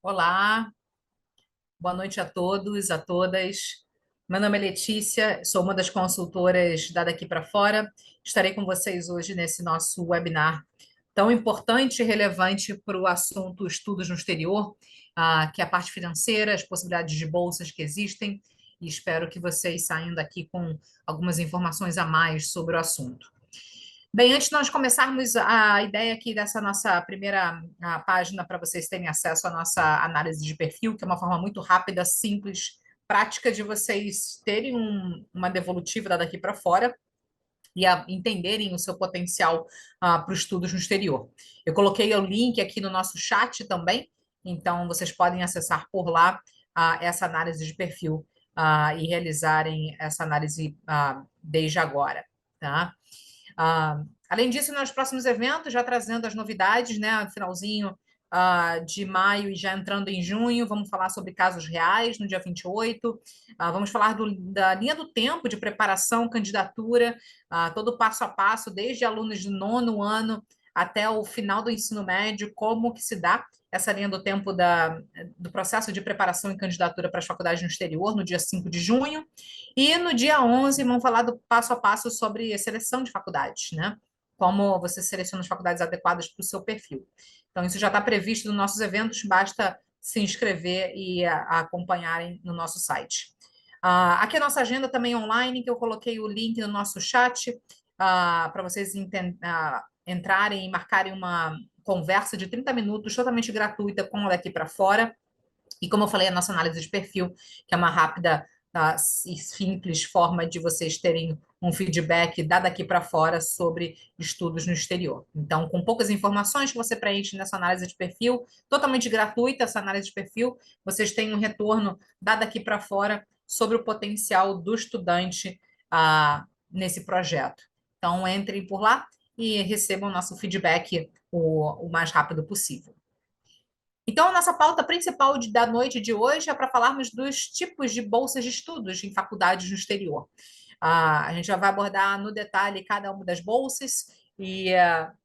Olá, boa noite a todos, a todas. Meu nome é Letícia, sou uma das consultoras da Daqui para Fora. Estarei com vocês hoje nesse nosso webinar tão importante e relevante para o assunto estudos no exterior, que é a parte financeira, as possibilidades de bolsas que existem, e espero que vocês saiam daqui com algumas informações a mais sobre o assunto. Bem, antes de nós começarmos a ideia aqui dessa nossa primeira página para vocês terem acesso à nossa análise de perfil, que é uma forma muito rápida, simples, prática de vocês terem uma devolutiva daqui para fora e entenderem o seu potencial para os estudos no exterior. Eu coloquei o link aqui no nosso chat também, então vocês podem acessar por lá essa análise de perfil e realizarem essa análise desde agora, tá? Além disso, nos próximos eventos, já trazendo as novidades, né? No finalzinho de maio e já entrando em junho, vamos falar sobre casos reais no dia 28. Vamos falar da linha do tempo de preparação, candidatura, todo passo a passo, desde alunos de nono ano até o final do ensino médio, como que se dá essa linha do tempo do processo de preparação e candidatura para as faculdades no exterior, no dia 5 de junho. E no dia 11, vamos falar do passo a passo sobre a seleção de faculdades, né? Como você seleciona as faculdades adequadas para o seu perfil. Então, isso já está previsto nos nossos eventos, basta se inscrever e acompanharem no nosso site. Aqui a nossa agenda também online, que eu coloquei o link no nosso chat para vocês entrarem e marcarem uma conversa de 30 minutos totalmente gratuita com o Daqui para Fora. E como eu falei, a nossa análise de perfil, que é uma rápida e simples forma de vocês terem um feedback daqui para fora sobre estudos no exterior. Então, com poucas informações que você preenche nessa análise de perfil, totalmente gratuita essa análise de perfil, vocês têm um retorno daqui para fora sobre o potencial do estudante nesse projeto. Então, entrem por lá e recebam nosso feedback o mais rápido possível. Então, a nossa pauta principal da noite de hoje é para falarmos dos tipos de bolsas de estudos em faculdades no exterior. A gente já vai abordar no detalhe cada uma das bolsas e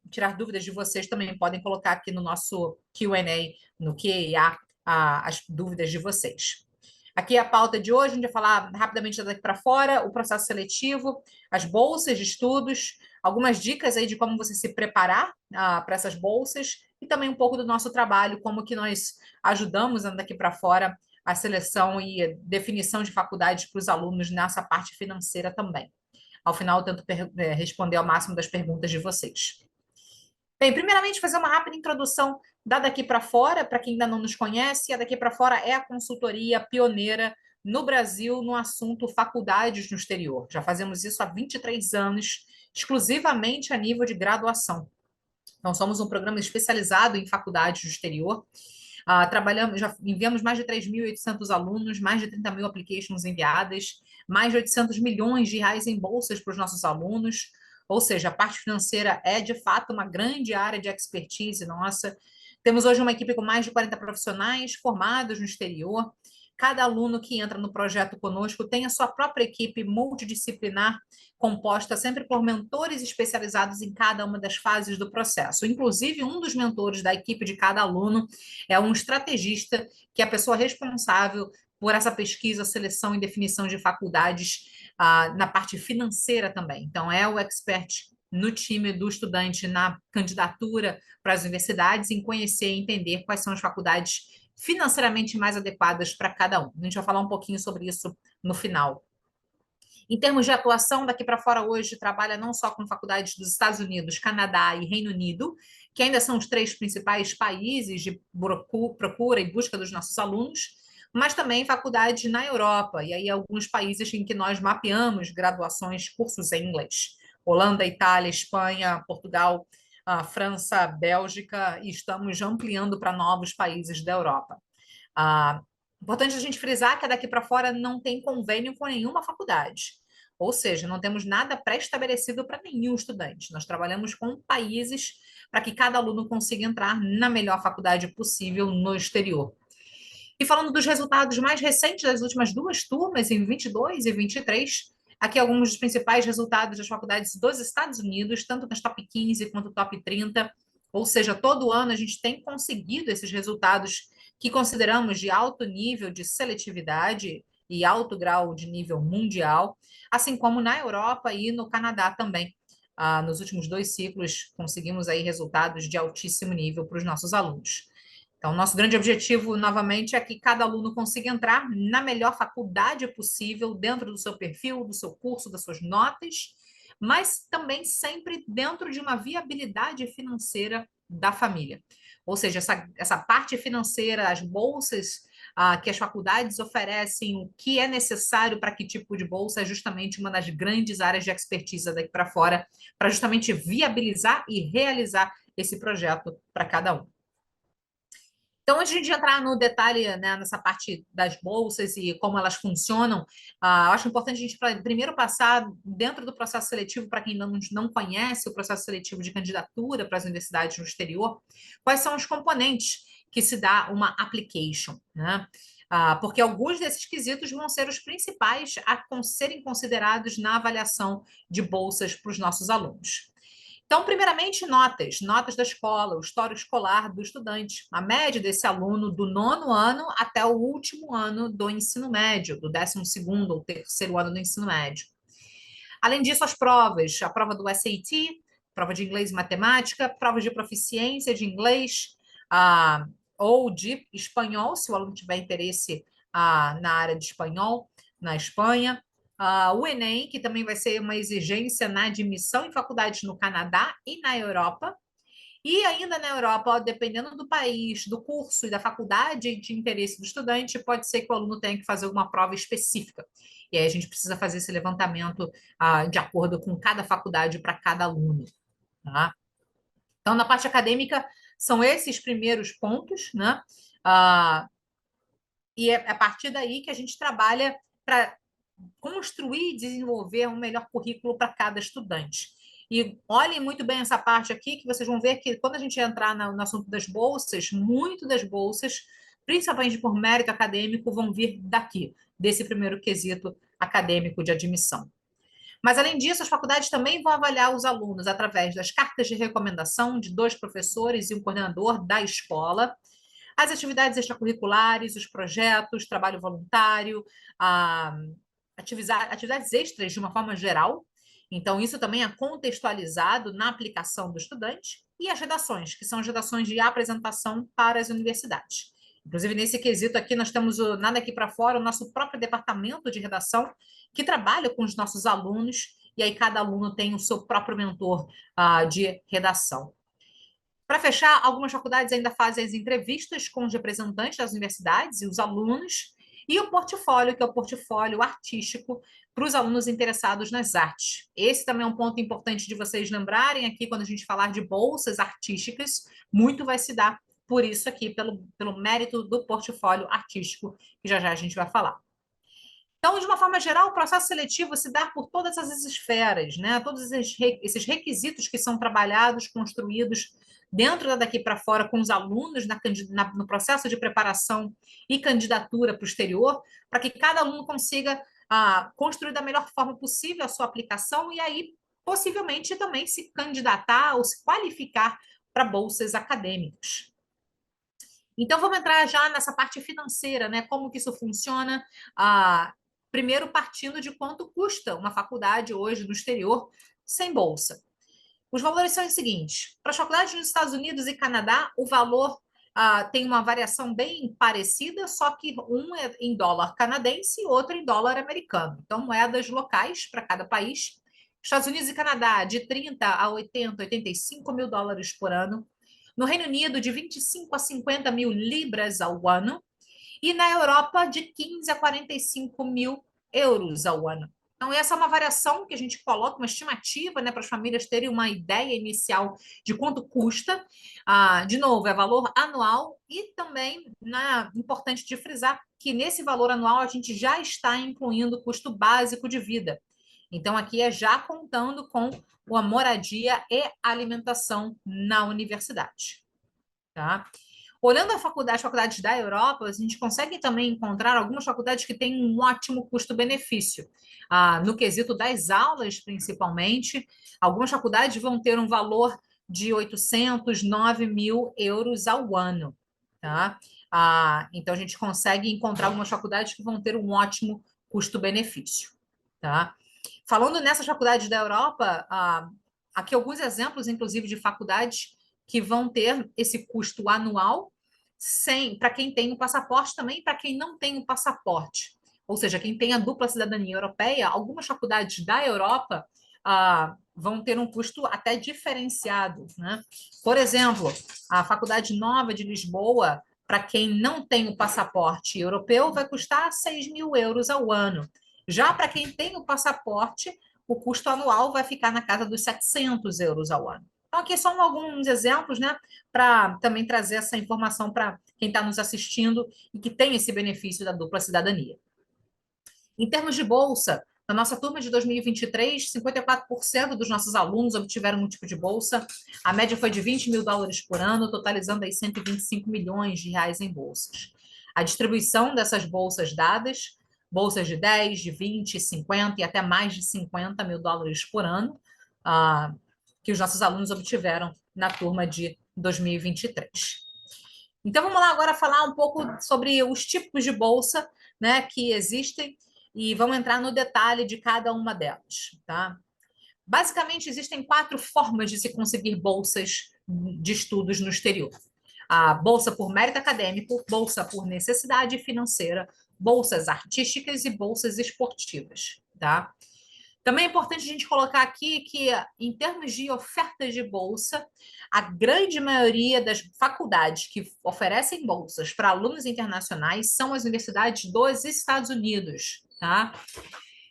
tirar dúvidas de vocês também. Podem colocar aqui no nosso Q&A, no QA, as dúvidas de vocês. Aqui é a pauta de hoje, a gente vai falar rapidamente daqui para fora, o processo seletivo, as bolsas de estudos, algumas dicas aí de como você se preparar para essas bolsas e também um pouco do nosso trabalho, como que nós ajudamos daqui para fora a seleção e definição de faculdades para os alunos nessa parte financeira também. Ao final, eu tento responder ao máximo das perguntas de vocês. Bem, primeiramente, fazer uma rápida introdução da Daqui para Fora, para quem ainda não nos conhece. A Daqui para Fora é a consultoria pioneira no Brasil no assunto faculdades no exterior. Já fazemos isso há 23 anos, exclusivamente a nível de graduação. Então, somos um programa especializado em faculdades do exterior. Trabalhamos, já enviamos mais de 3.800 alunos, mais de 30 mil applications enviadas, mais de 800 milhões de reais em bolsas para os nossos alunos. Ou seja, a parte financeira é, de fato, uma grande área de expertise nossa. Temos hoje uma equipe com mais de 40 profissionais formados no exterior. Cada aluno que entra no projeto conosco tem a sua própria equipe multidisciplinar, composta sempre por mentores especializados em cada uma das fases do processo. Inclusive, um dos mentores da equipe de cada aluno é um estrategista, que é a pessoa responsável por essa pesquisa, seleção e definição de faculdades na parte financeira também. Então, é o expert no time do estudante na candidatura para as universidades, em conhecer e entender quais são as faculdades financeiramente mais adequadas para cada um. A gente vai falar um pouquinho sobre isso no final. Em termos de atuação, daqui para fora hoje trabalha não só com faculdades dos Estados Unidos, Canadá e Reino Unido, que ainda são os três principais países de procura e busca dos nossos alunos, mas também faculdades na Europa, e aí alguns países em que nós mapeamos graduações, cursos em inglês. Holanda, Itália, Espanha, Portugal, França, Bélgica, e estamos ampliando para novos países da Europa. Importante a gente frisar que daqui para fora não tem convênio com nenhuma faculdade. Ou seja, não temos nada pré-estabelecido para nenhum estudante. Nós trabalhamos com países para que cada aluno consiga entrar na melhor faculdade possível no exterior. E falando dos resultados mais recentes das últimas duas turmas, em 22 e 23, aqui alguns dos principais resultados das faculdades dos Estados Unidos, tanto nas top 15 quanto top 30. Ou seja, todo ano a gente tem conseguido esses resultados que consideramos de alto nível de seletividade e alto grau de nível mundial, assim como na Europa e no Canadá também. Nos últimos 2 ciclos, conseguimos aí resultados de altíssimo nível para os nossos alunos. Então, nosso grande objetivo, novamente, é que cada aluno consiga entrar na melhor faculdade possível, dentro do seu perfil, do seu curso, das suas notas, mas também sempre dentro de uma viabilidade financeira da família. Ou seja, essa parte financeira, as bolsas que as faculdades oferecem, o que é necessário para que tipo de bolsa, é justamente uma das grandes áreas de expertise daqui para fora, para justamente viabilizar e realizar esse projeto para cada um. Então, antes de entrar no detalhe, né, nessa parte das bolsas e como elas funcionam, eu acho importante a gente primeiro passar dentro do processo seletivo, para quem não conhece o processo seletivo de candidatura para as universidades no exterior, quais são os componentes que se dá uma application, né? Porque alguns desses quesitos vão ser os principais a serem considerados na avaliação de bolsas para os nossos alunos. Então, primeiramente, notas da escola, o histórico escolar do estudante, a média desse aluno do 9º ano até o último ano do ensino médio, do 12º ou 3º ano do ensino médio. Além disso, as provas, a prova do SAT, prova de inglês e matemática, prova de proficiência de inglês ou de espanhol, se o aluno tiver interesse na área de espanhol, na Espanha, o Enem, que também vai ser uma exigência na admissão em faculdades no Canadá e na Europa. E ainda na Europa, dependendo do país, do curso e da faculdade de interesse do estudante, pode ser que o aluno tenha que fazer uma prova específica. E aí a gente precisa fazer esse levantamento de acordo com cada faculdade para cada aluno. Tá? Então, na parte acadêmica, são esses primeiros pontos, né? E é a partir daí que a gente trabalha para construir e desenvolver um melhor currículo para cada estudante. E olhem muito bem essa parte aqui, que vocês vão ver que quando a gente entrar no assunto das bolsas, muito das bolsas, principalmente por mérito acadêmico, vão vir daqui, desse primeiro quesito acadêmico de admissão. Mas, além disso, as faculdades também vão avaliar os alunos através das cartas de recomendação de 2 professores e um coordenador da escola, as atividades extracurriculares, os projetos, trabalho voluntário, atividades extras de uma forma geral. Então, isso também é contextualizado na aplicação do estudante, e as redações, que são as redações de apresentação para as universidades. Inclusive, nesse quesito aqui, nós temos Nada Aqui para Fora, o nosso próprio departamento de redação, que trabalha com os nossos alunos, e aí cada aluno tem o seu próprio mentor de redação. Para fechar, algumas faculdades ainda fazem as entrevistas com os representantes das universidades e os alunos, e o portfólio, que é o portfólio artístico para os alunos interessados nas artes. Esse também é um ponto importante de vocês lembrarem aqui, quando a gente falar de bolsas artísticas, muito vai se dar por isso aqui, pelo mérito do portfólio artístico, que já já a gente vai falar. Então, de uma forma geral, o processo seletivo se dá por todas essas esferas, né? Todos esses requisitos que são trabalhados, construídos dentro daqui para fora com os alunos no processo de preparação e candidatura para o exterior, para que cada aluno consiga construir da melhor forma possível a sua aplicação e aí, possivelmente, também se candidatar ou se qualificar para bolsas acadêmicas. Então, vamos entrar já nessa parte financeira, né? Como que isso funciona? Primeiro, partindo de quanto custa uma faculdade hoje no exterior sem bolsa. Os valores são os seguintes: para as faculdades nos Estados Unidos e Canadá, o valor tem uma variação bem parecida, só que um é em dólar canadense e outro em dólar americano. Então, moedas locais para cada país. Estados Unidos e Canadá, de 30 a 80, 85 mil dólares por ano. No Reino Unido, de 25 a 50 mil libras ao ano. E na Europa, de 15 a 45 mil euros ao ano. Então, essa é uma variação que a gente coloca, uma estimativa, né, para as famílias terem uma ideia inicial de quanto custa. De novo, é valor anual e também, né, importante de frisar que nesse valor anual a gente já está incluindo o custo básico de vida. Então, aqui é já contando com a moradia e alimentação na universidade. Tá? Olhando as faculdades da Europa, a gente consegue também encontrar algumas faculdades que têm um ótimo custo-benefício. No quesito das aulas, principalmente, algumas faculdades vão ter um valor de 800, 9 mil euros ao ano. Tá? Então, a gente consegue encontrar algumas faculdades que vão ter um ótimo custo-benefício, tá? Falando nessas faculdades da Europa, aqui alguns exemplos, inclusive, de faculdades que vão ter esse custo anual, sem para quem tem o passaporte também, e para quem não tem o passaporte. Ou seja, quem tem a dupla cidadania europeia, algumas faculdades da Europa vão ter um custo até diferenciado, né? Por exemplo, a Faculdade Nova de Lisboa, para quem não tem o passaporte europeu, vai custar 6.000 euros ao ano. Já para quem tem o passaporte, o custo anual vai ficar na casa dos 700 euros ao ano. Então, aqui são alguns exemplos, né, para também trazer essa informação para quem está nos assistindo e que tem esse benefício da dupla cidadania. Em termos de bolsa, na nossa turma de 2023, 54% dos nossos alunos obtiveram um tipo de bolsa. A média foi de 20 mil dólares por ano, totalizando aí 125 milhões de reais em bolsas. A distribuição dessas bolsas dadas, bolsas de 10, de 20, 50 e até mais de 50 mil dólares por ano, que os nossos alunos obtiveram na turma de 2023. Então, vamos lá agora falar um pouco sobre os tipos de bolsa, né, que existem e vamos entrar no detalhe de cada uma delas, tá? Basicamente, existem 4 formas de se conseguir bolsas de estudos no exterior. A bolsa por mérito acadêmico, bolsa por necessidade financeira, bolsas artísticas e bolsas esportivas, tá? Também é importante a gente colocar aqui que, em termos de ofertas de bolsa, a grande maioria das faculdades que oferecem bolsas para alunos internacionais são as universidades dos Estados Unidos, tá?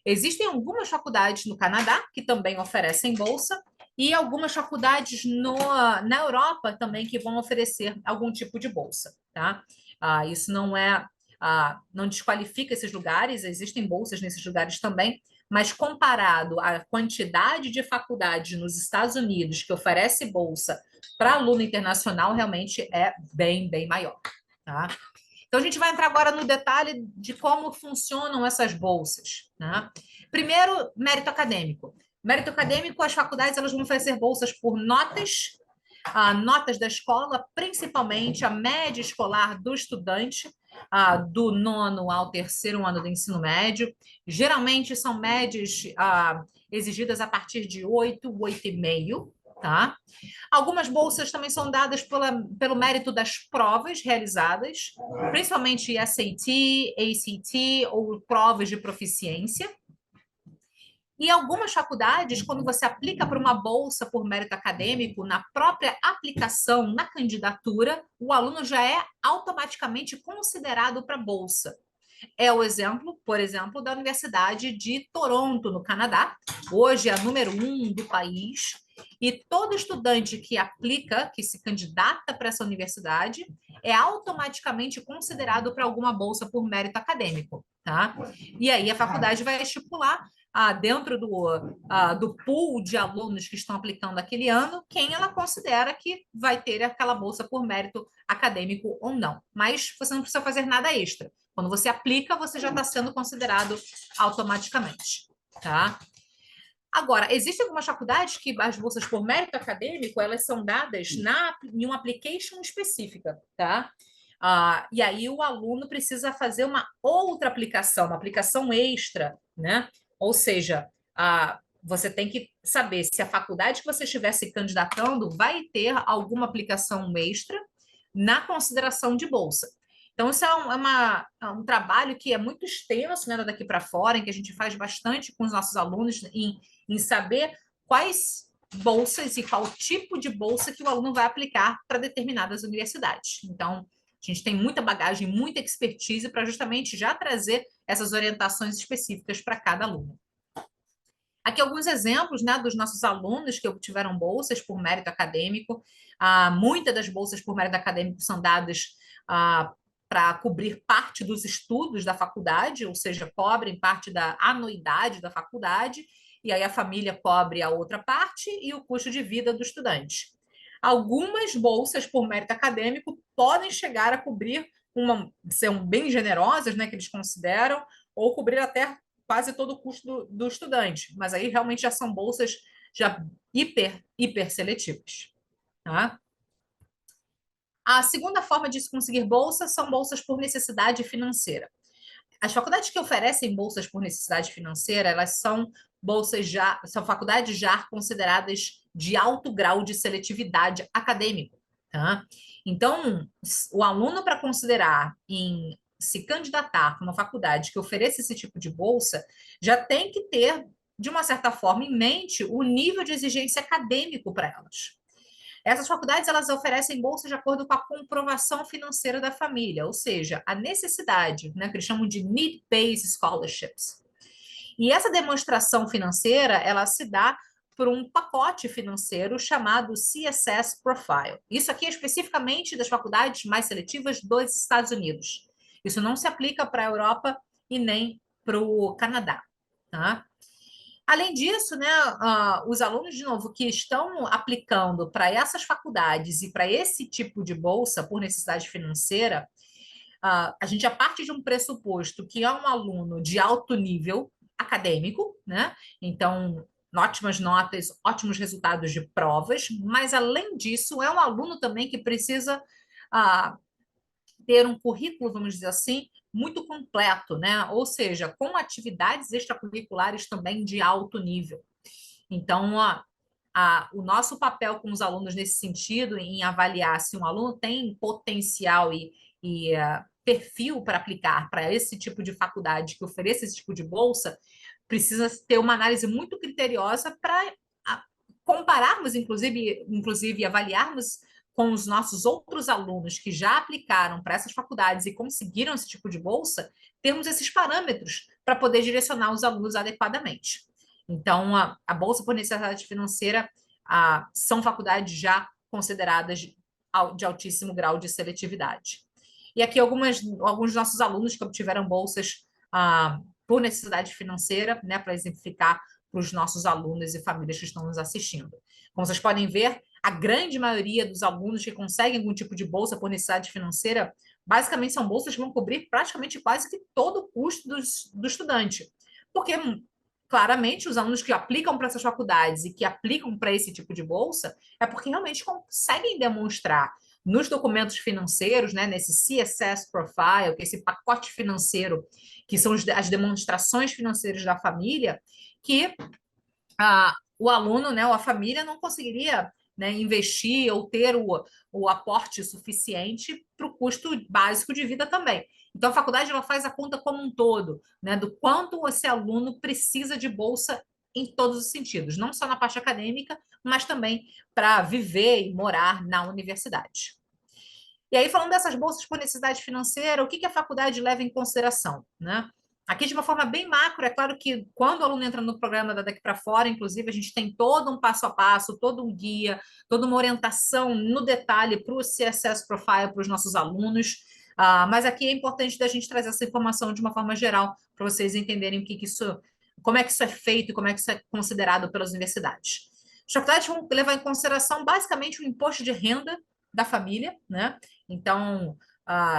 Existem algumas faculdades no Canadá que também oferecem bolsa e algumas faculdades na Europa também que vão oferecer algum tipo de bolsa, tá? Isso não desqualifica esses lugares, existem bolsas nesses lugares também, mas comparado à quantidade de faculdades nos Estados Unidos que oferece bolsa para aluno internacional, realmente é bem, bem maior, tá? Então, a gente vai entrar agora no detalhe de como funcionam essas bolsas, né? Primeiro, mérito acadêmico. Mérito acadêmico, as faculdades elas vão oferecer bolsas por notas, notas da escola, principalmente a média escolar do estudante, do nono ao terceiro ano do ensino médio. Geralmente são médias exigidas a partir de 8, 8,5, tá? Algumas bolsas também são dadas pelo mérito das provas realizadas, principalmente SAT, ACT ou provas de proficiência. E algumas faculdades, quando você aplica para uma bolsa por mérito acadêmico, na própria aplicação, na candidatura, o aluno já é automaticamente considerado para bolsa. É o exemplo, por exemplo, da Universidade de Toronto, no Canadá. Hoje é a número 1 do país. E todo estudante que aplica, que se candidata para essa universidade, é automaticamente considerado para alguma bolsa por mérito acadêmico, tá? E aí a faculdade vai estipular dentro do pool de alunos que estão aplicando aquele ano, quem ela considera que vai ter aquela bolsa por mérito acadêmico ou não. Mas você não precisa fazer nada extra. Quando você aplica, você já está sendo considerado automaticamente, tá? Agora, existem algumas faculdades que as bolsas por mérito acadêmico, elas são dadas em uma application específica, tá? E aí o aluno precisa fazer uma outra aplicação, uma aplicação extra, né? Ou seja, você tem que saber se a faculdade que você estiver se candidatando vai ter alguma aplicação extra na consideração de bolsa. Então, isso é um trabalho que é muito extenso, né, daqui para fora, em que a gente faz bastante com os nossos alunos em saber quais bolsas e qual tipo de bolsa que o aluno vai aplicar para determinadas universidades. Então, a gente tem muita bagagem, muita expertise para justamente já trazer essas orientações específicas para cada aluno. Aqui alguns exemplos, né, dos nossos alunos que obtiveram bolsas por mérito acadêmico. Muitas das bolsas por mérito acadêmico são dadas para cobrir parte dos estudos da faculdade, ou seja, cobrem parte da anuidade da faculdade, e aí a família cobre a outra parte e o custo de vida do estudante. Algumas bolsas por mérito acadêmico podem chegar a cobrir são bem generosas, né, que eles consideram, ou cobrir até quase todo o custo do estudante, mas aí realmente já são bolsas já hiper seletivas, tá? A segunda forma de se conseguir bolsa são bolsas por necessidade financeira. As faculdades que oferecem bolsas por necessidade financeira, elas são bolsas já, são faculdades já consideradas de alto grau de seletividade acadêmico, tá? Então, o aluno para considerar em se candidatar para uma faculdade que ofereça esse tipo de bolsa, já tem que ter, de uma certa forma, em mente o nível de exigência acadêmico para elas. Essas faculdades elas oferecem bolsa de acordo com a comprovação financeira da família, ou seja, a necessidade, né, que eles chamam de need-based scholarships. E essa demonstração financeira, ela se dá por um pacote financeiro chamado CSS Profile. Isso aqui é especificamente das faculdades mais seletivas dos Estados Unidos. Isso não se aplica para a Europa e nem para o Canadá, tá? Além disso, né, os alunos, de novo, que estão aplicando para essas faculdades e para esse tipo de bolsa por necessidade financeira, a gente já parte de um pressuposto que é um aluno de alto nível acadêmico, né? Então, ótimas notas, ótimos resultados de provas, mas além disso, é um aluno também que precisa ah, ter um currículo, vamos dizer assim, muito completo, né? Ou seja, com atividades extracurriculares também de alto nível. Então, o nosso papel com os alunos nesse sentido, em avaliar se um aluno tem potencial e perfil para aplicar para esse tipo de faculdade que ofereça esse tipo de bolsa, precisa ter uma análise muito criteriosa para compararmos, inclusive avaliarmos com os nossos outros alunos que já aplicaram para essas faculdades e conseguiram esse tipo de bolsa, termos esses parâmetros para poder direcionar os alunos adequadamente. Então, a bolsa por necessidade financeira são faculdades já consideradas de altíssimo grau de seletividade. E aqui alguns dos nossos alunos que obtiveram bolsas por necessidade financeira, né, para exemplificar para os nossos alunos e famílias que estão nos assistindo. Como vocês podem ver, a grande maioria dos alunos que conseguem algum tipo de bolsa por necessidade financeira, basicamente são bolsas que vão cobrir praticamente quase que todo o custo do estudante. Porque, claramente, os alunos que aplicam para essas faculdades e que aplicam para esse tipo de bolsa é porque realmente conseguem demonstrar nos documentos financeiros, né, nesse CSS Profile, que é esse pacote financeiro, que são as demonstrações financeiras da família, que o aluno, né, ou a família não conseguiria, né, investir ou ter o aporte suficiente para o custo básico de vida também. Então, a faculdade ela faz a conta como um todo, né, do quanto esse aluno precisa de bolsa em todos os sentidos, não só na parte acadêmica, mas também para viver e morar na universidade. E aí, falando dessas bolsas por necessidade financeira, o que a faculdade leva em consideração, né? Aqui, de uma forma bem macro, é claro que quando o aluno entra no programa da Daqui para Fora, inclusive, a gente tem todo um passo a passo, todo um guia, toda uma orientação no detalhe para o CSS Profile para os nossos alunos. Mas aqui é importante da gente trazer essa informação de uma forma geral, para vocês entenderem como é que isso é feito e como é que isso é considerado pelas universidades. As faculdades vão levar em consideração basicamente o imposto de renda da família, né? Então,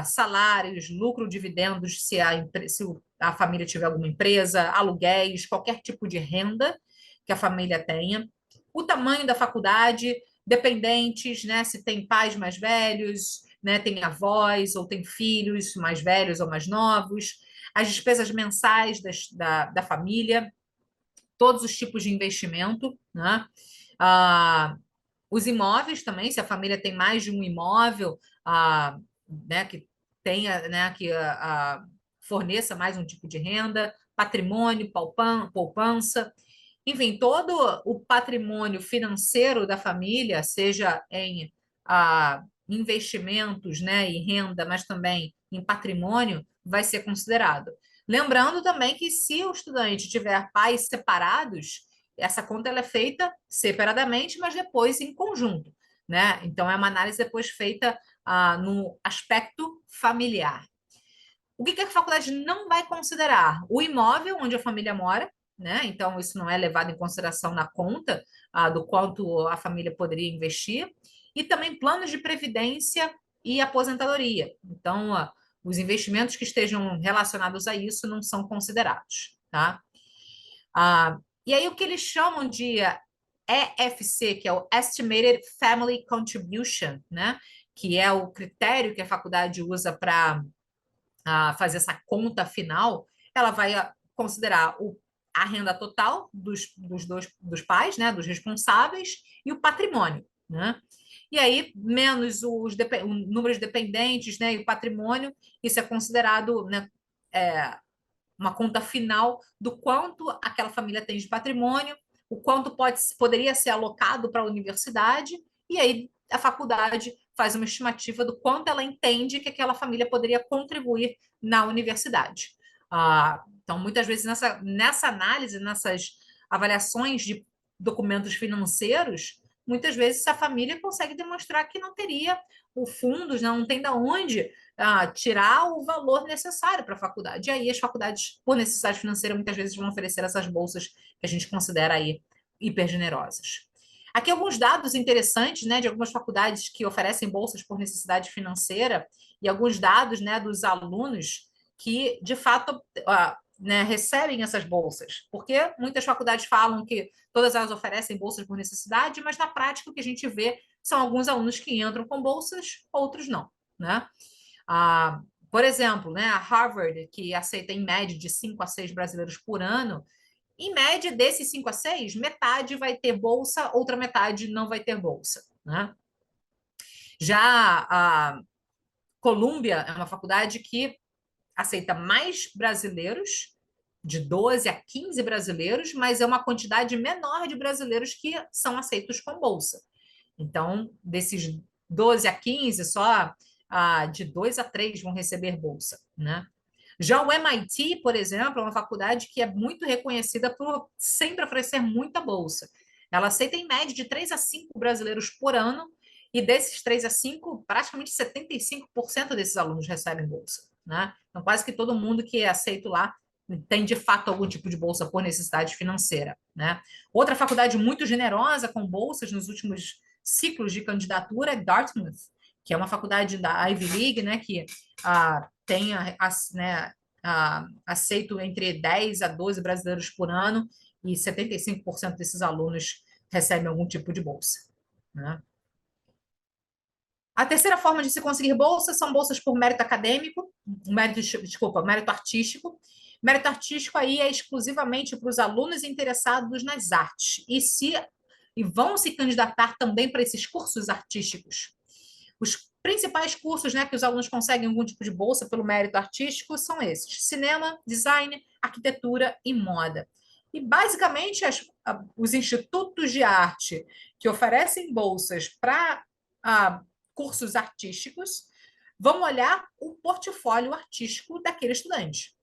salários, lucro, dividendos, se a família tiver alguma empresa, aluguéis, qualquer tipo de renda que a família tenha, o tamanho da faculdade, dependentes, né? Se tem pais mais velhos, né? Tem avós ou tem filhos mais velhos ou mais novos, as despesas mensais da família, todos os tipos de investimento, né? Ah, os imóveis também, se a família tem mais de um imóvel, né, que tenha, né, que forneça mais um tipo de renda, patrimônio, poupança, enfim, todo o patrimônio financeiro da família, seja em investimentos, né, e renda, mas também em patrimônio, vai ser considerado. Lembrando também que se o estudante tiver pais separados, essa conta ela é feita separadamente, mas depois em conjunto, né? Então é uma análise depois feita no aspecto familiar. O que a faculdade não vai considerar? O imóvel onde a família mora, né? Então isso não é levado em consideração na conta do quanto a família poderia investir, e também planos de previdência e aposentadoria. Então, os investimentos que estejam relacionados a isso não são considerados, tá? E aí o que eles chamam de EFC, que é o Estimated Family Contribution, né? que é o critério que a faculdade usa para fazer essa conta final, ela vai considerar a renda total dos pais, né, dos responsáveis, e o patrimônio, né? E aí, menos o número de dependentes, né, e o patrimônio, isso é considerado, né, uma conta final do quanto aquela família tem de patrimônio, o quanto poderia ser alocado para a universidade, e aí a faculdade faz uma estimativa do quanto ela entende que aquela família poderia contribuir na universidade. Então, muitas vezes, nessa análise, nessas avaliações de documentos financeiros, muitas vezes a família consegue demonstrar que não teria o fundos, não tem de onde tirar o valor necessário para a faculdade. E aí as faculdades, por necessidade financeira, muitas vezes vão oferecer essas bolsas que a gente considera aí hiper generosas. Aqui alguns dados interessantes, né, de algumas faculdades que oferecem bolsas por necessidade financeira e alguns dados, né, dos alunos que, de fato, né, recebem essas bolsas, porque muitas faculdades falam que todas elas oferecem bolsas por necessidade, mas na prática o que a gente vê são alguns alunos que entram com bolsas, outros não, né? Por exemplo, né, a Harvard, que aceita em média de 5 a 6 brasileiros por ano, em média desses 5 a 6, metade vai ter bolsa, outra metade não vai ter bolsa, né? Já a Columbia é uma faculdade que aceita mais brasileiros, de 12 a 15 brasileiros, mas é uma quantidade menor de brasileiros que são aceitos com bolsa. Então, desses 12 a 15, só de 2 a 3 vão receber bolsa, né? Já o MIT, por exemplo, é uma faculdade que é muito reconhecida por sempre oferecer muita bolsa. Ela aceita em média de 3 a 5 brasileiros por ano, e desses 3 a 5, praticamente 75% desses alunos recebem bolsa, né? Então, quase que todo mundo que é aceito lá tem de fato algum tipo de bolsa por necessidade financeira, né? Outra faculdade muito generosa com bolsas nos últimos ciclos de candidatura é Dartmouth, que é uma faculdade da Ivy League, né, que tem né, aceito entre 10 a 12 brasileiros por ano, e 75% desses alunos recebem algum tipo de bolsa, né? A terceira forma de se conseguir bolsa são bolsas por mérito acadêmico, mérito artístico. Mérito artístico aí é exclusivamente para os alunos interessados nas artes e vão se candidatar também para esses cursos artísticos. Os principais cursos, né, que os alunos conseguem algum tipo de bolsa pelo mérito artístico são esses: cinema, design, arquitetura e moda. E, basicamente, os institutos de arte que oferecem bolsas para cursos artísticos vão olhar o portfólio artístico daquele estudante.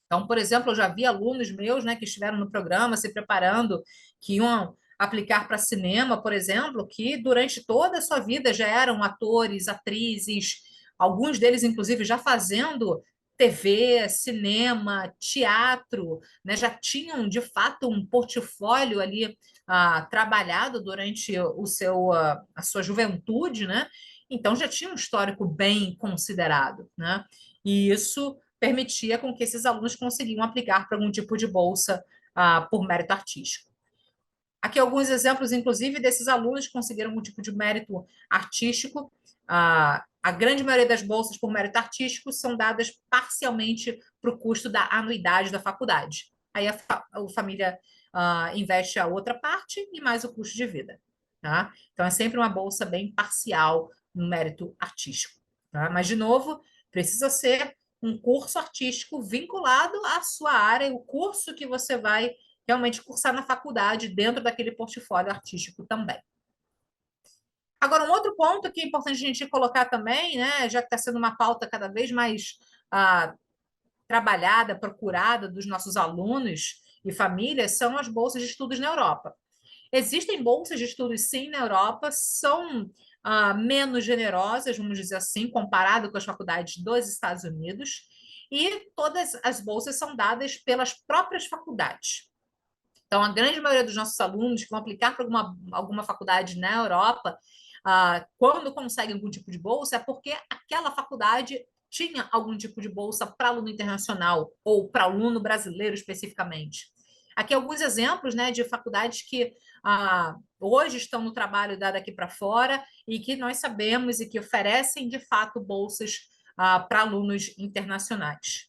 Então, por exemplo, eu já vi alunos meus, né, que estiveram no programa se preparando, que iam aplicar para cinema, por exemplo, que durante toda a sua vida já eram atores, atrizes, alguns deles, inclusive, já fazendo TV, cinema, teatro, né, já tinham de fato um portfólio ali trabalhado durante a sua juventude, né? Então já tinha um histórico bem considerado, né? E isso permitia com que esses alunos conseguiam aplicar para algum tipo de bolsa por mérito artístico. Aqui alguns exemplos, inclusive, desses alunos que conseguiram algum tipo de mérito artístico. A grande maioria das bolsas por mérito artístico são dadas parcialmente para o custo da anuidade da faculdade. Aí a família investe a outra parte e mais o custo de vida. Tá? Então, é sempre uma bolsa bem parcial no mérito artístico. Tá? Mas, de novo, precisa ser um curso artístico vinculado à sua área, o curso que você vai realmente cursar na faculdade, dentro daquele portfólio artístico também. Agora, um outro ponto que é importante a gente colocar também, né, já que está sendo uma pauta cada vez mais trabalhada, procurada dos nossos alunos e famílias, são as bolsas de estudos na Europa. Existem bolsas de estudos, sim, na Europa, são menos generosas, vamos dizer assim, comparado com as faculdades dos Estados Unidos, e todas as bolsas são dadas pelas próprias faculdades. Então, a grande maioria dos nossos alunos que vão aplicar para alguma faculdade na Europa, quando conseguem algum tipo de bolsa, é porque aquela faculdade tinha algum tipo de bolsa para aluno internacional ou para aluno brasileiro especificamente. Aqui alguns exemplos, né, de faculdades que hoje estão no trabalho daqui para fora e que nós sabemos e que oferecem, de fato, bolsas para alunos internacionais.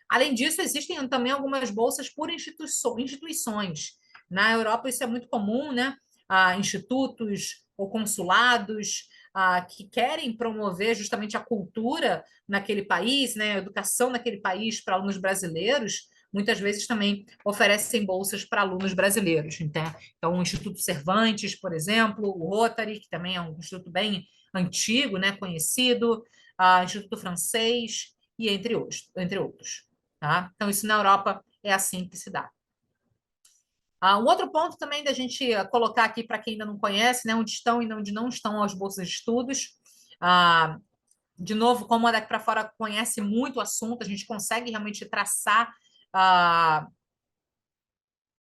Além disso, existem também algumas bolsas por instituições. Na Europa, isso é muito comum, né? Institutos ou consulados que querem promover justamente a cultura naquele país, né? A educação naquele país para alunos brasileiros, muitas vezes também oferecem bolsas para alunos brasileiros. Então, o Instituto Cervantes, por exemplo, o Rotary, que também é um instituto bem antigo, né? Conhecido, Instituto Francês, e entre outros. Tá? Então, isso na Europa é assim que se dá. Um outro ponto também da gente colocar aqui para quem ainda não conhece, né, onde estão e onde não estão as bolsas de estudos. De novo, como a Daqui para Fora conhece muito o assunto, a gente consegue realmente traçar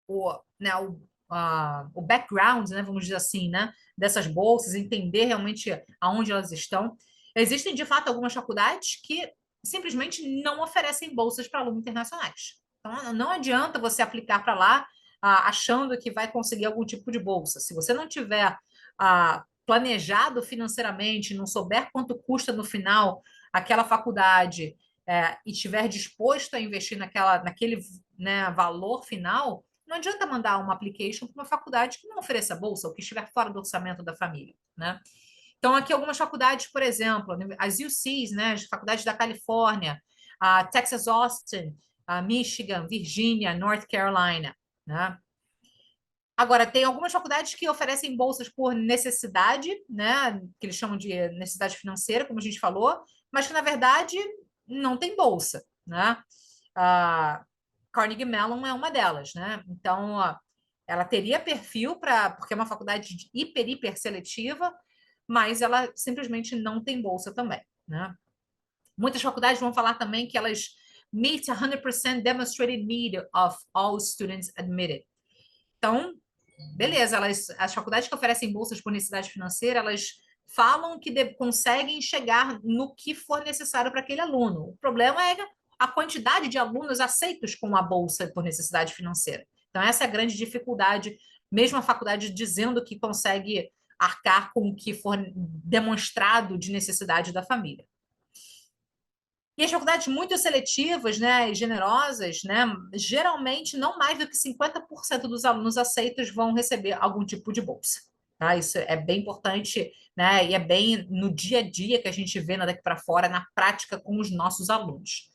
o background, né, vamos dizer assim, né, dessas bolsas, entender realmente aonde elas estão. Existem, de fato, algumas faculdades que simplesmente não oferecem bolsas para alunos internacionais. Então, não adianta você aplicar para lá achando que vai conseguir algum tipo de bolsa. Se você não tiver planejado financeiramente, não souber quanto custa no final aquela faculdade e estiver disposto a investir naquele, né, valor final, não adianta mandar uma application para uma faculdade que não ofereça bolsa ou que estiver fora do orçamento da família, né? Então, aqui algumas faculdades, por exemplo, as UCs, né, as faculdades da Califórnia, a Texas Austin, a Michigan, Virgínia, North Carolina, né? Agora, tem algumas faculdades que oferecem bolsas por necessidade, né, que eles chamam de necessidade financeira, como a gente falou, mas que, na verdade, não tem bolsa, né? A Carnegie Mellon é uma delas, né? Então, ela teria perfil porque é uma faculdade hiper seletiva, mas ela simplesmente não tem bolsa também, né? Muitas faculdades vão falar também que elas meet 100% demonstrated need of all students admitted. Então, beleza, as faculdades que oferecem bolsas por necessidade financeira, elas falam que conseguem chegar no que for necessário para aquele aluno. O problema é a quantidade de alunos aceitos com a bolsa por necessidade financeira. Então, essa é a grande dificuldade, mesmo a faculdade dizendo que consegue arcar com o que for demonstrado de necessidade da família. E as faculdades muito seletivas, né, e generosas, né, geralmente não mais do que 50% dos alunos aceitos vão receber algum tipo de bolsa. Tá? Isso é bem importante, né, e é bem no dia a dia que a gente vê daqui para fora, na prática com os nossos alunos.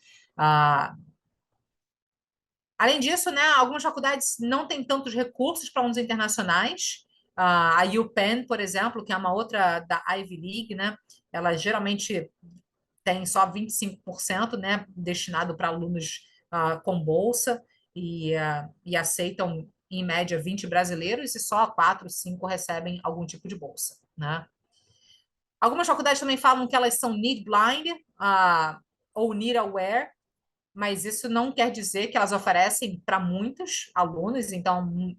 Além disso, né, algumas faculdades não têm tantos recursos para alunos internacionais. A UPenn, por exemplo, que é uma outra da Ivy League, né, ela geralmente tem só 25%, né, destinado para alunos com bolsa e aceitam, em média, 20 brasileiros e só 4, 5 recebem algum tipo de bolsa, né? Algumas faculdades também falam que elas são need blind ou need aware, mas isso não quer dizer que elas oferecem para muitos alunos, então,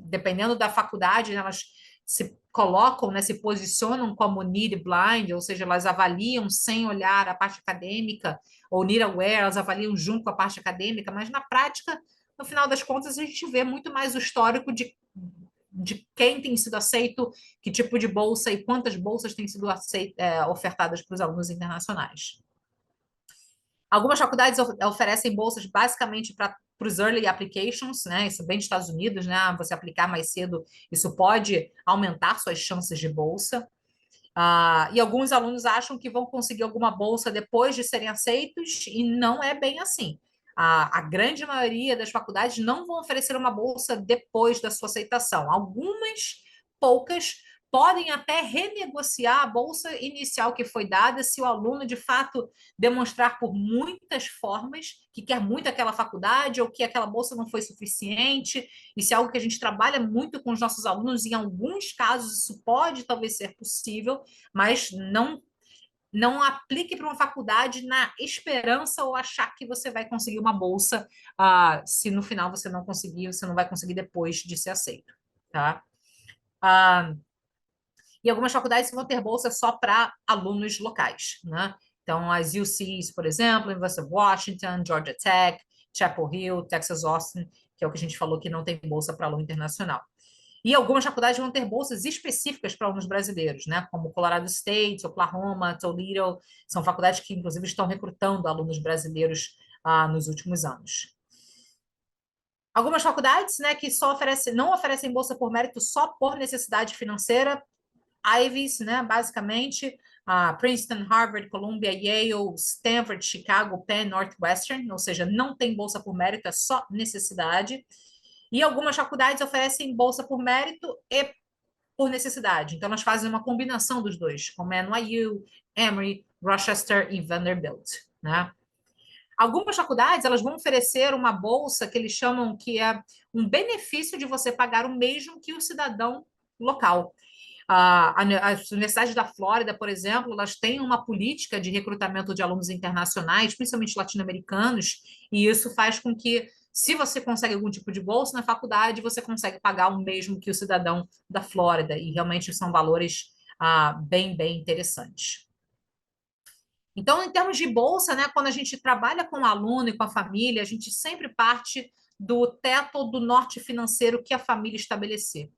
dependendo da faculdade, elas se colocam, né, se posicionam como need blind, ou seja, elas avaliam sem olhar a parte acadêmica, ou need aware, elas avaliam junto com a parte acadêmica, mas na prática, no final das contas, a gente vê muito mais o histórico de quem tem sido aceito, que tipo de bolsa e quantas bolsas têm sido ofertadas para os alunos internacionais. Algumas faculdades oferecem bolsas basicamente para os early applications, né? Isso bem dos Estados Unidos, né? Você aplicar mais cedo, isso pode aumentar suas chances de bolsa. E alguns alunos acham que vão conseguir alguma bolsa depois de serem aceitos, e não é bem assim. A grande maioria das faculdades não vão oferecer uma bolsa depois da sua aceitação. Algumas, poucas, podem até renegociar a bolsa inicial que foi dada se o aluno, de fato, demonstrar por muitas formas que quer muito aquela faculdade ou que aquela bolsa não foi suficiente. Isso é algo que a gente trabalha muito com os nossos alunos. Em alguns casos, isso pode talvez ser possível, mas não aplique para uma faculdade na esperança ou achar que você vai conseguir uma bolsa, se no final você não conseguir, você não vai conseguir depois de ser aceito, tá? E algumas faculdades vão ter bolsa só para alunos locais, né? Então, as UCs, por exemplo, University of Washington, Georgia Tech, Chapel Hill, Texas Austin, que é o que a gente falou que não tem bolsa para aluno internacional. E algumas faculdades vão ter bolsas específicas para alunos brasileiros, né? Como Colorado State, Oklahoma, Toledo, são faculdades que, inclusive, estão recrutando alunos brasileiros nos últimos anos. Algumas faculdades, né, que só oferecem, não oferecem bolsa por mérito só por necessidade financeira, Ivies, né, basicamente, Princeton, Harvard, Columbia, Yale, Stanford, Chicago, Penn, Northwestern, ou seja, não tem bolsa por mérito, é só necessidade. E algumas faculdades oferecem bolsa por mérito e por necessidade. Então, elas fazem uma combinação dos dois, como é NYU, Emory, Rochester e Vanderbilt, né? Algumas faculdades, elas vão oferecer uma bolsa que eles chamam que é um benefício de você pagar o mesmo que o cidadão local. As universidades da Flórida, por exemplo, elas têm uma política de recrutamento de alunos internacionais, principalmente latino-americanos, e isso faz com que, se você consegue algum tipo de bolsa na faculdade, você consegue pagar o mesmo que o cidadão da Flórida, e realmente são valores bem interessantes. Então, em termos de bolsa, né, quando a gente trabalha com o aluno e com a família, a gente sempre parte do teto ou do norte financeiro que a família estabelecer.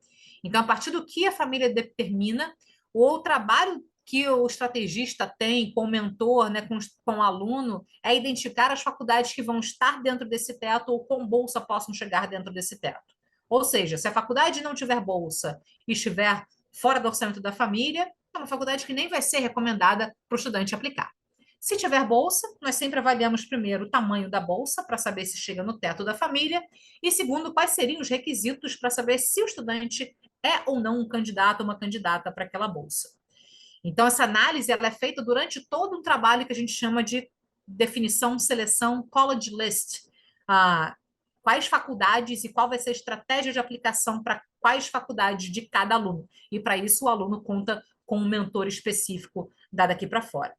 Então, a partir do que a família determina, o trabalho que o estrategista tem com o mentor, né, com o aluno, é identificar as faculdades que vão estar dentro desse teto ou com bolsa possam chegar dentro desse teto. Ou seja, se a faculdade não tiver bolsa e estiver fora do orçamento da família, é uma faculdade que nem vai ser recomendada para o estudante aplicar. Se tiver bolsa, nós sempre avaliamos primeiro o tamanho da bolsa para saber se chega no teto da família e segundo, quais seriam os requisitos para saber se o estudante é ou não um candidato ou uma candidata para aquela bolsa. Então, essa análise ela é feita durante todo um trabalho que a gente chama de definição, seleção, college list. Quais faculdades e qual vai ser a estratégia de aplicação para quais faculdades de cada aluno. E para isso o aluno conta com um mentor específico dado aqui para fora.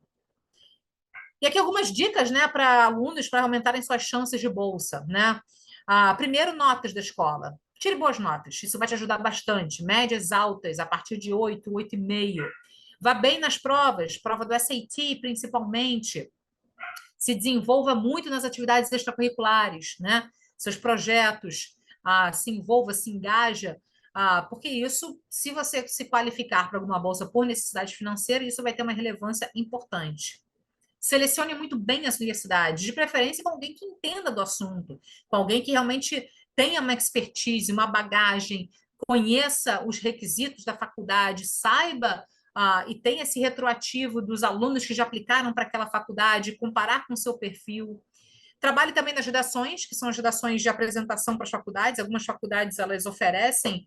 E aqui algumas dicas, né, para alunos para aumentarem suas chances de bolsa, né? Primeiro, notas da escola. Tire boas notas, isso vai te ajudar bastante. Médias altas, a partir de 8, 8,5. Vá bem nas provas, prova do SAT principalmente. Se desenvolva muito nas atividades extracurriculares, né? Seus projetos, se envolva, se engaja, porque isso, se você se qualificar para alguma bolsa por necessidade financeira, isso vai ter uma relevância importante. Selecione muito bem as universidades, de preferência com alguém que entenda do assunto, com alguém que realmente tenha uma expertise, uma bagagem, conheça os requisitos da faculdade, saiba e tenha esse retroativo dos alunos que já aplicaram para aquela faculdade, comparar com o seu perfil. Trabalhe também nas redações, que são as redações de apresentação para as faculdades. Algumas faculdades elas oferecem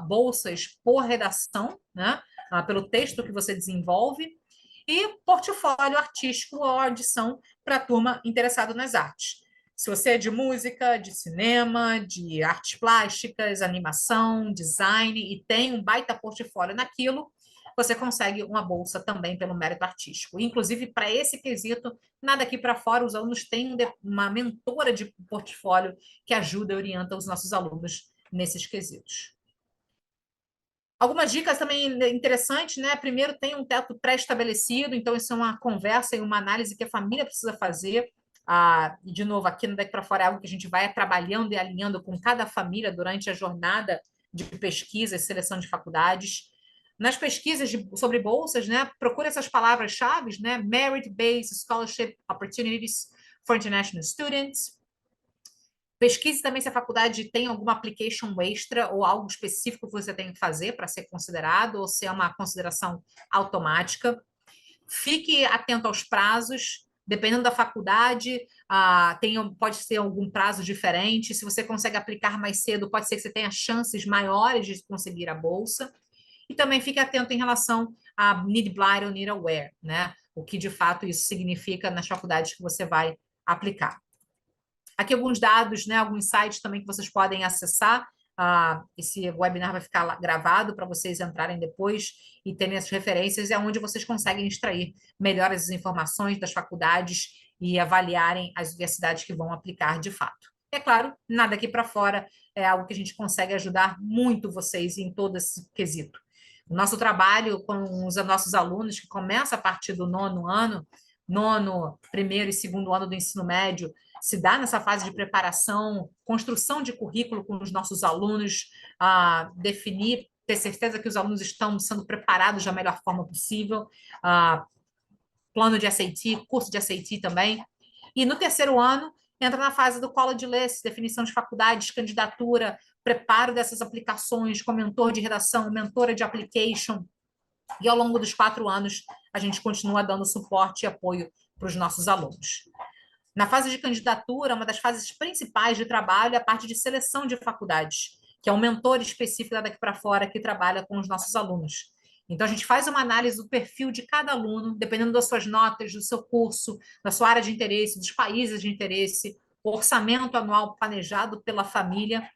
bolsas por redação, né? Pelo texto que você desenvolve e portfólio artístico ou audição para a turma interessada nas artes. Se você é de música, de cinema, de artes plásticas, animação, design e tem um baita portfólio naquilo, você consegue uma bolsa também pelo mérito artístico. Inclusive, para esse quesito, nada aqui para fora, os alunos têm uma mentora de portfólio que ajuda e orienta os nossos alunos nesses quesitos. Algumas dicas também interessantes, né? Primeiro, tem um teto pré-estabelecido, então isso é uma conversa e uma análise que a família precisa fazer. E, de novo, aqui no Daqui para Fora é algo que a gente vai trabalhando e alinhando com cada família durante a jornada de pesquisa e seleção de faculdades. Nas pesquisas sobre bolsas, né? Procure essas palavras-chave, né? Merit-based scholarship opportunities for international students. Pesquise também se a faculdade tem alguma application extra ou algo específico que você tem que fazer para ser considerado, ou se é uma consideração automática. Fique atento aos prazos, dependendo da faculdade, pode ser algum prazo diferente. Se você consegue aplicar mais cedo, pode ser que você tenha chances maiores de conseguir a bolsa. E também fique atento em relação a need blind ou need aware, né? O que de fato isso significa nas faculdades que você vai aplicar. Aqui alguns dados, né, alguns sites também que vocês podem acessar. Esse webinar vai ficar gravado para vocês entrarem depois e terem essas referências, é onde vocês conseguem extrair melhor as informações das faculdades e avaliarem as universidades que vão aplicar de fato. É claro, nada aqui para fora é algo que a gente consegue ajudar muito vocês em todo esse quesito. O nosso trabalho com os nossos alunos, que começa a partir do 9º ano, nono, primeiro e segundo ano do ensino médio, se dá nessa fase de preparação, construção de currículo com os nossos alunos, definir, ter certeza que os alunos estão sendo preparados da melhor forma possível, plano de SAT, curso de SAT também. E no terceiro ano, entra na fase do College List, definição de faculdades, candidatura, preparo dessas aplicações com mentor de redação, mentora de application. E ao longo dos 4 anos, a gente continua dando suporte e apoio para os nossos alunos. Na fase de candidatura, uma das fases principais de trabalho é a parte de seleção de faculdades, que é um mentor específico daqui para fora que trabalha com os nossos alunos. Então, a gente faz uma análise do perfil de cada aluno, dependendo das suas notas, do seu curso, da sua área de interesse, dos países de interesse, o orçamento anual planejado pela família.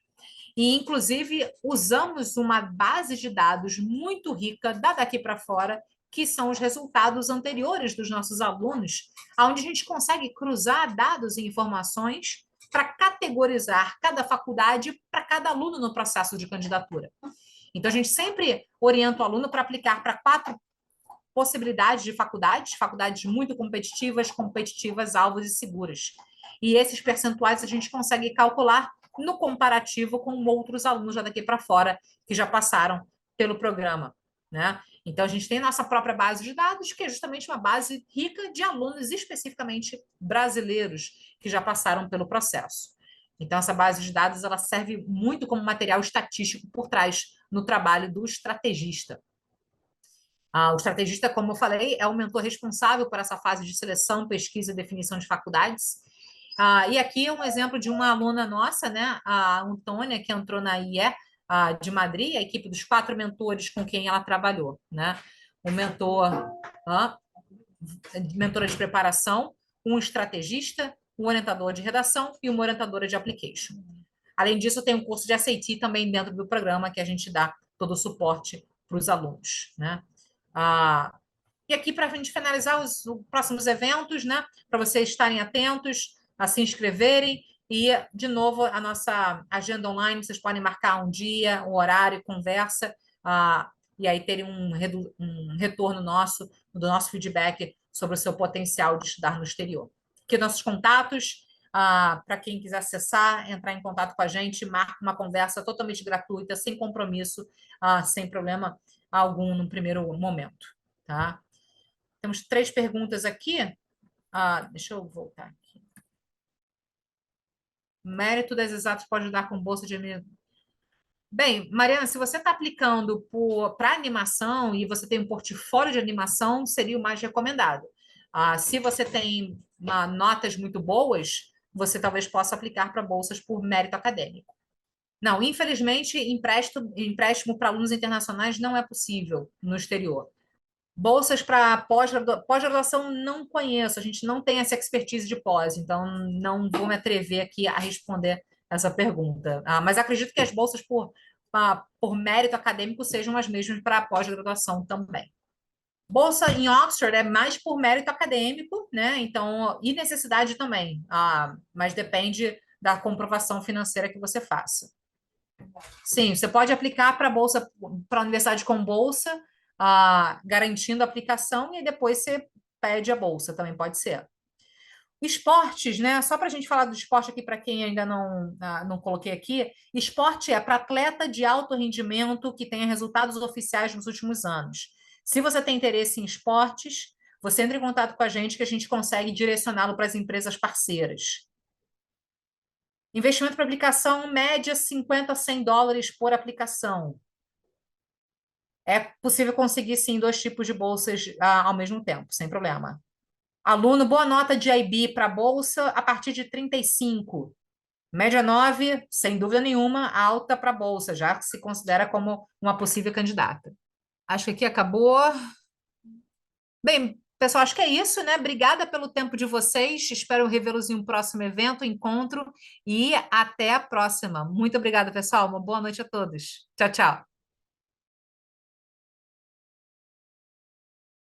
E, inclusive, usamos uma base de dados muito rica da daqui para fora, que são os resultados anteriores dos nossos alunos, onde a gente consegue cruzar dados e informações para categorizar cada faculdade para cada aluno no processo de candidatura. Então, a gente sempre orienta o aluno para aplicar para 4 possibilidades de faculdades, faculdades muito competitivas, alvos e seguras. E esses percentuais a gente consegue calcular no comparativo com outros alunos já daqui para fora que já passaram pelo programa, né? Então, a gente tem nossa própria base de dados, que é justamente uma base rica de alunos especificamente brasileiros que já passaram pelo processo. Então, essa base de dados ela serve muito como material estatístico por trás no trabalho do estrategista. O estrategista, como eu falei, é o mentor responsável por essa fase de seleção, pesquisa e definição de faculdades. E aqui é um exemplo de uma aluna nossa, né, a Antônia, que entrou na IE de Madrid, a equipe dos 4 mentores com quem ela trabalhou, né? O mentor, mentora de preparação, um estrategista, um orientador de redação e uma orientadora de application. Além disso, tem um curso de SAT também dentro do programa que a gente dá todo o suporte para os alunos, né? E aqui, para a gente finalizar os próximos eventos, né? Para vocês estarem atentos, a se inscreverem. E, de novo, a nossa agenda online, vocês podem marcar um dia, um horário, conversa, e aí terem um retorno nosso, do nosso feedback sobre o seu potencial de estudar no exterior. Aqui nossos contatos, para quem quiser acessar, entrar em contato com a gente, marca uma conversa totalmente gratuita, sem compromisso, sem problema algum no primeiro momento, tá? Temos 3 perguntas aqui. Deixa eu voltar aqui. Mérito das exatas pode ajudar com bolsa de... Bem, Mariana, se você está aplicando para animação e você tem um portfólio de animação, seria o mais recomendado. Se você tem notas muito boas, você talvez possa aplicar para bolsas por mérito acadêmico. Não, infelizmente, empréstimo para alunos internacionais não é possível no exterior. Bolsas para pós-graduação não conheço, a gente não tem essa expertise de pós, então não vou me atrever aqui a responder essa pergunta. Mas acredito que as bolsas por mérito acadêmico sejam as mesmas para pós-graduação também. Bolsa em Oxford é mais por mérito acadêmico, né? Então, e necessidade também, mas depende da comprovação financeira que você faça. Sim, você pode aplicar para bolsa, para a universidade com bolsa, garantindo a aplicação, e depois você pede a bolsa, também pode ser. Esportes, né? Só para a gente falar do esporte aqui, para quem ainda não coloquei aqui, esporte é para atleta de alto rendimento que tenha resultados oficiais nos últimos anos. Se você tem interesse em esportes, você entra em contato com a gente que a gente consegue direcioná-lo para as empresas parceiras. Investimento para aplicação, média $50 a $100 por aplicação. É possível conseguir, sim, 2 tipos de bolsas ao mesmo tempo, sem problema. Aluno, boa nota de IB para bolsa a partir de 35. Média 9, sem dúvida nenhuma, alta para bolsa, já que se considera como uma possível candidata. Acho que aqui acabou. Bem, pessoal, acho que é isso, né? Obrigada pelo tempo de vocês. Espero revê-los em um próximo evento, encontro, e até a próxima. Muito obrigada, pessoal. Uma boa noite a todos. Tchau, tchau.